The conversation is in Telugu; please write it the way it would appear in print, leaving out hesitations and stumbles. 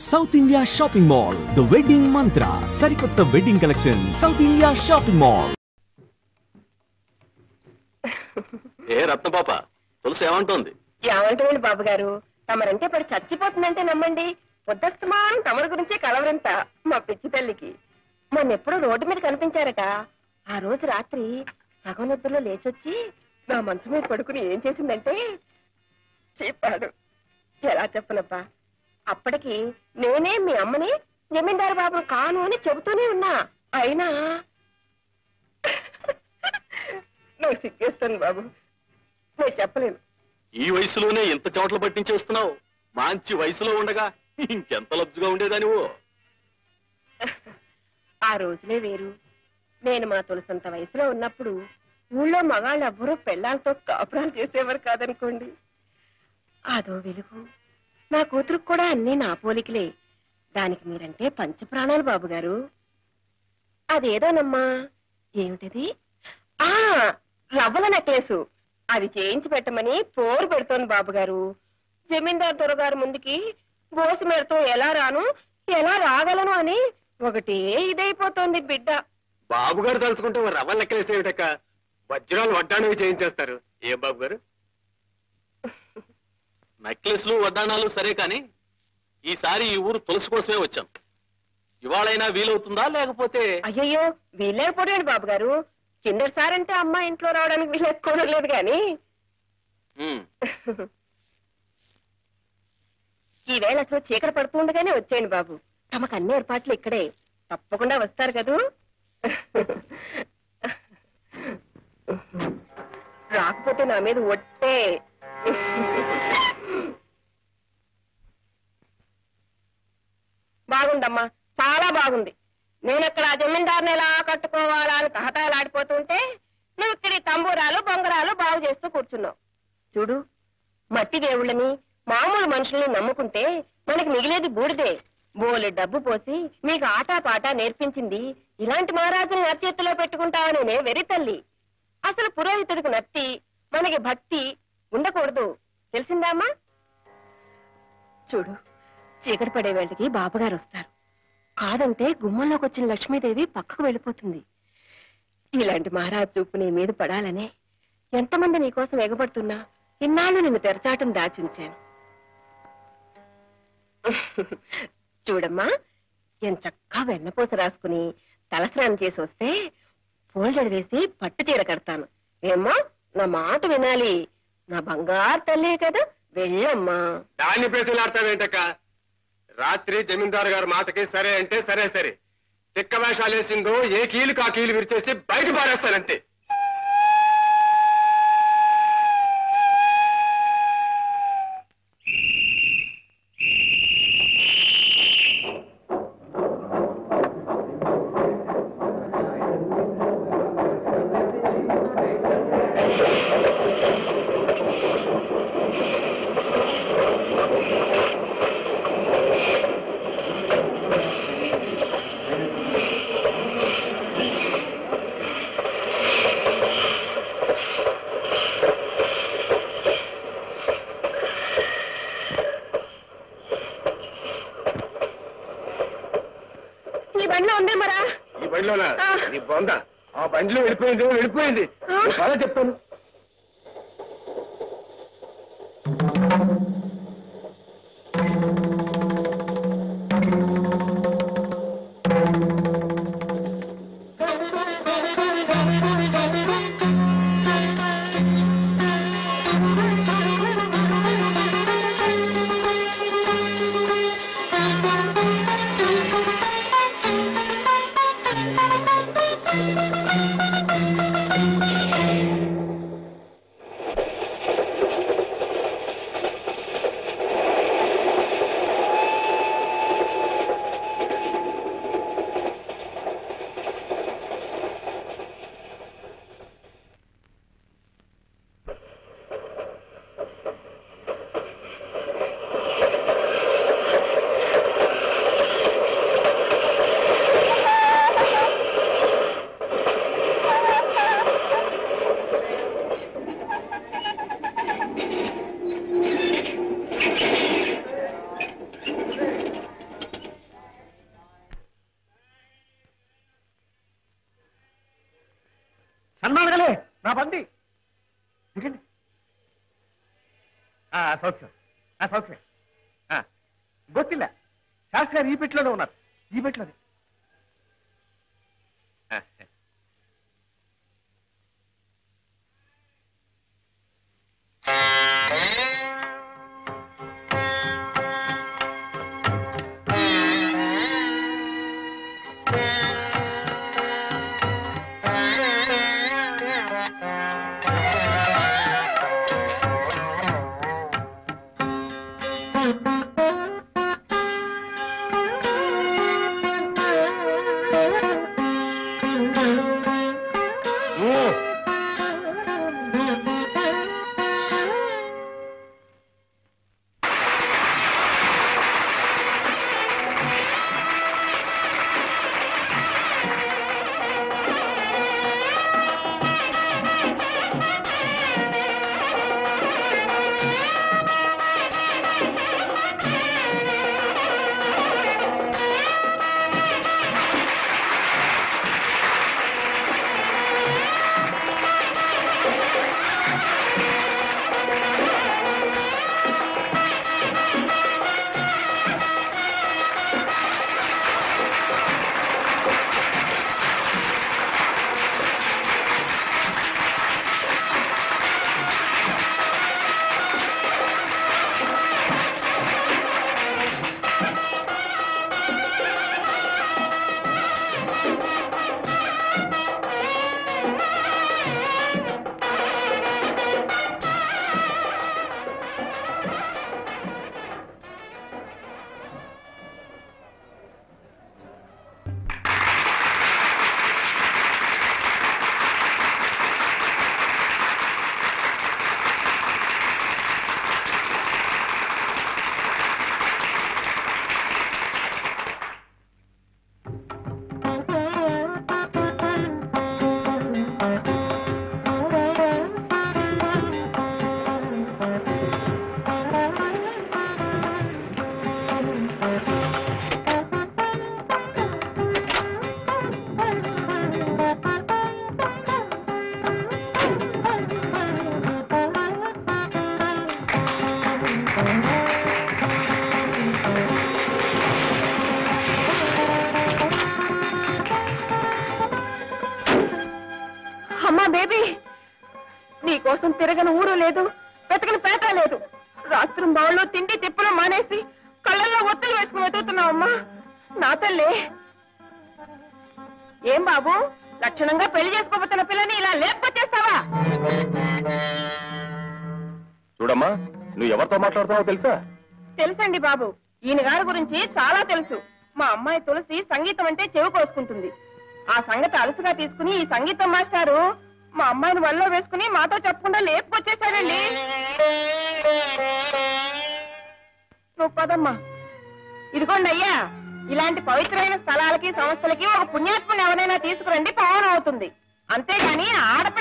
South India shopping mall the wedding mantra సరికొత్త wedding collection South India shopping mall. ఏ రత్నపాప తులసి ఏమంటోంది? ఏమంటుంది బాబు గారు, తమరంటే పడి చచ్చిపోతుందంటే నమ్మండి. పొద్దస్తమానం తమరి గురించే కలవరంత మా పిచ్చి తల్లికి. మొన్నెప్పుడు రోడ్డు మీద కనిపించారట. ఆ రోజు రాత్రి సగం నిద్రలో లేచొచ్చి నా మనసు మీద పడుకుని ఏం చేసిందంటే చెప్పాడు. ఎలా చెప్పనబ్బా, అప్పటికి నేనే మీ అమ్మని జమీందారు బాబు కాను అని చెబుతూనే ఉన్నా. అయినా నాకు సిగ్గేస్తాను బాబు, నేను చెప్పలేను. ఈ వయసులోనే ఎంత చోట్ల పట్టించేస్తున్నావు? మంచి వయసులో ఉండగా ఇంకెంత లబ్జుగా ఉండేదానివో. ఆ రోజులే వేరు. నేను మా తులసంత వయసులో ఉన్నప్పుడు ఊళ్ళో మగాళ్ళు ఎవ్వరూ పెళ్ళాలతో కాపురాలు చేసేవారు కాదనుకోండి. అదో వెలుగు. నా కూతురుకు కూడా అన్నీ నా పోలికలే. దానికి మీరంటే పంచప్రాణాలు బాబు గారు. అదేదోనమ్మా, ఏమిటది? ఆ రవ్వల నెక్లెసు. అది చేయించి పెట్టమని పోరు పెడుతోంది బాబు గారు. జమీందారు దొరగారు ముందుకి గోసి మేడతో ఎలా రాను ఎలా రాగలను అని ఒకటే ఇదైపోతోంది బిడ్డ. బాబు గారు తలుచుకుంటే రవ్వలు లెక్కలేసేవిటక్క, వజ్రాలు వడ్డాణవి చేయించేస్తారు. ఏం బాబు గారు? నెక్లెస్లు వడ్డాణాలు సరే కాని ఈసారి ఈ ఊరు తులసి కోసమే వచ్చాం. ఇవాళైనా వీలవుతుందా లేకపోతే? అయ్యయ్యో, వీలేకపోయాడు బాబు గారు. కిందటిసారంటే అమ్మ ఇంట్లో రావడానికి వీలేసుకోవడం లేదు గాని ఈవేళ అసలు చీకటి పడుతూ ఉండగానే వచ్చేయండి బాబు. తమకు అన్ని ఏర్పాట్లు ఇక్కడే. తప్పకుండా వస్తారు కదూ. రాకపోతే నా మీద ఒట్టే. బాగుందమ్మా, చాలా బాగుంది. నేనెక్కడ ఆ జమీందారుని ఎలా కట్టుకోవాలా అని తహతాలాడిపోతుంటే నువ్వు ఇక్కడి తంబూరాలు బొంగరాలు బాగు చేస్తూ కూర్చున్నావు. చూడు, మట్టి దేవుళ్ళని మామూలు మనుషుల్ని నమ్ముకుంటే మనకి మిగిలేది బూడిదే. బోలె డబ్బు పోసి మీకు ఆటా పాటా నేర్పించింది ఇలాంటి మహారాజుని నచ్చేత్తులో పెట్టుకుంటావనే వెరి తల్లి. అసలు పురోహితుడికి నత్తి మనకి భక్తి ఉండకూడదు, తెలిసిందామా? చూడు, చీకటి పడే వేళకి బాబుగారు వస్తారు. కాదంటే గుమ్మంలోకి వచ్చిన లక్ష్మీదేవి పక్కకు వెళ్ళిపోతుంది. ఇలాంటి మహారాజు చూపు నీ మీద పడాలనే ఎంతమంది నీకోసం ఎగబడుతున్నా ఇన్నాళ్ళు నిన్ను తెరచాటం దాచించాను. చూడమ్మా, ఎంచక్కా వెన్నపూస రాసుకుని తలస్నానం చేసి వస్తే ఫోల్డర్ వేసి పట్టు చీర కడతాను. ఏమ్మా, నా మాట వినాలి. నా బంగారు తల్లి కదా, వెళ్ళమ్మా. దాన్ని ప్రతిలాడతావేంటక్క? రాత్రి జమీందారు గారి మాటకి సరే అంటే సరే సరే. తిక్క వేషాలు వేసిందో ఏ కీలుకి ఆ కీలు విరిచేసి బయట పారేస్తానంతే. ఈ బండిలోనా? నీ బొంద ఆ బండిలో వెళ్ళిపోయింది. బాగా చెప్తాను. సౌఖ్యం సౌఖ్యం ಗೊತ್ತಿಲ್ಲ ಶಾಸ್ತ್ರ ಈ ಬೆಟ್లోనే ఉన్నారు ఈ ಬೆట్లోనే నీకోసం తిరగని ఊరు లేదు, వెతకని పేట లేదు. రాత్రి బావుల్లో తిండి తిప్పులు మానేసి కళ్ళల్లో ఒత్తులు వేసుకుని వెతుకుతున్నావమ్మా. నా తల్లి, ఏం బాబు లక్షణంగా పెళ్లి చేసుకోబోతున్న పిల్లని ఇలా లేపుకొచ్చేస్తావా? చూడమ్మా, నువ్వు ఎవరితో మాట్లాడుతున్నావో తెలుసా? తెలుసండి బాబు, ఈయన గారి గురించి చాలా తెలుసు. మా అమ్మాయి తులసి సంగీతం అంటే చెవి కోసుకుంటుంది. ఆ సంగతి అలసుగా తీసుకుని ఈ సంగీతం మాస్టారు మా అమ్మాయిని వల్లో వేసుకుని మాతో చెప్పకుండా లేపుకొచ్చేశాడండి. నువ్వు పదమ్మా. ఇదిగోండి అయ్యా, ఇలాంటి పవిత్రమైన స్థలాలకి సంస్థలకి ఒక పుణ్యాత్మని ఎవరైనా తీసుకురండి, పావనం అవుతుంది. అంతేగాని ఆడపిల్ల